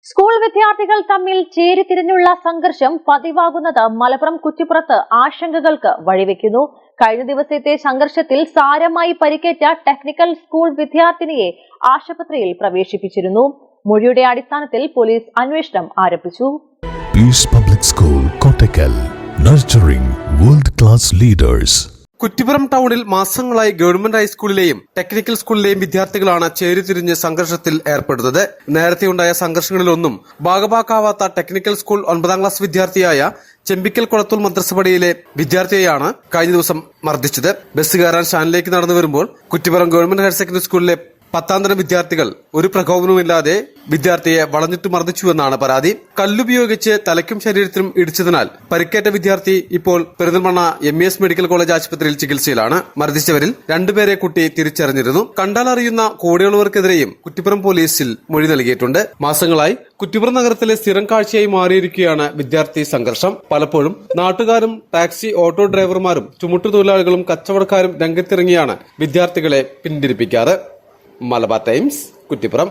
School വിദ്യാർത്ഥികൾ തമ്മിൽ ചേരിതിരിഞ്ഞുള്ള സംഘർഷം പതിവാകുന്നത് മലപ്പുറം കുറ്റിപ്പുറത്ത് ആശങ്കകൾക്ക് വഴിവെക്കുന്നു. കഴിഞ്ഞ ദിവസത്തെ സംഘർഷത്തിൽ സാരമായി പരിക്കേറ്റ ടെക്നിക്കൽ സ്കൂൾ വിദ്യാർത്ഥിനിയെ ആശുപത്രിയിൽ പ്രവേശിപ്പിച്ചിരുന്നു. മൊഴിയുടെ അടിസ്ഥാനത്തിൽ പോലീസ് അന്വേഷണം ആരംഭിച്ചു. Peace public school Kottakkal, nurturing world class leaders. Kuttippuram ടൗണിൽ മാസങ്ങളായി ഗവൺമെന്റ് ഹൈസ്കൂളിലെയും ടെക്നിക്കൽ സ്കൂളിലെയും വിദ്യാർത്ഥികളാണ് ചേരിതിരിഞ്ഞ് സംഘർഷത്തിൽ ഏർപ്പെടുന്നത്. നേരത്തെയുണ്ടായ സംഘർഷങ്ങളിലൊന്നും ഭാഗഭാക്കാവാത്ത ടെക്നിക്കൽ സ്കൂൾ 9ാം ക്ലാസ് വിദ്യാർത്ഥിയായ ചെമ്പിക്കൽ കുളത്തൂർ മദ്രസപടിയിലെ വിദ്യാർത്ഥിയെയാണ് കഴിഞ്ഞ ദിവസം മർദ്ദിച്ചത്. ബസ് കയറാൻ സ്റ്റാൻഡിലേക്ക് നടന്നു വരുമ്പോൾ കുറ്റിപ്പുറം ഗവൺമെന്റ് ഹയർ സെക്കൻഡറി സ്കൂളിലെ 10ാം തരം വിദ്യാർത്ഥികൾ ഒരു പ്രകോപനവുമില്ലാതെ വിദ്യാർത്ഥിയെ വളഞ്ഞിട്ട് മർദ്ദിച്ചുവെന്നാണ് പരാതി. കല്ലുപയോഗിച്ച് തലയ്ക്കും ശരീരത്തിനും ഇടിച്ചതിനാൽ പരിക്കേറ്റ വിദ്യാർത്ഥി ഇപ്പോൾ പെരിന്തൽമണ്ണ MES മെഡിക്കൽ കോളേജ് ആശുപത്രിയിൽ ചികിത്സയിലാണ്. മർദ്ദിച്ചവരിൽ 2 പേരെ കുട്ടി തിരിച്ചറിഞ്ഞിരുന്നു. കണ്ടാലറിയുന്ന കോടിയുള്ളവർക്കെതിരെയും കുറ്റിപ്പുറം പോലീസിൽ മൊഴി നൽകിയിട്ടുണ്ട്. മാസങ്ങളായി കുറ്റിപ്പുറം നഗരത്തിലെ സ്ഥിരം കാഴ്ചയായി മാറിയിരിക്കുകയാണ് വിദ്യാർത്ഥി സംഘർഷം. പലപ്പോഴും നാട്ടുകാരും ടാക്സി ഓട്ടോ ഡ്രൈവർമാരും ചുമട്ടുതൊഴിലാളികളും കച്ചവടക്കാരും രംഗത്തിറങ്ങിയാണ് വിദ്യാർത്ഥികളെ പിന്തിരിപ്പിക്കാറ്. മലബാർ ടൈംസ്, കുറ്റിപ്പുറം.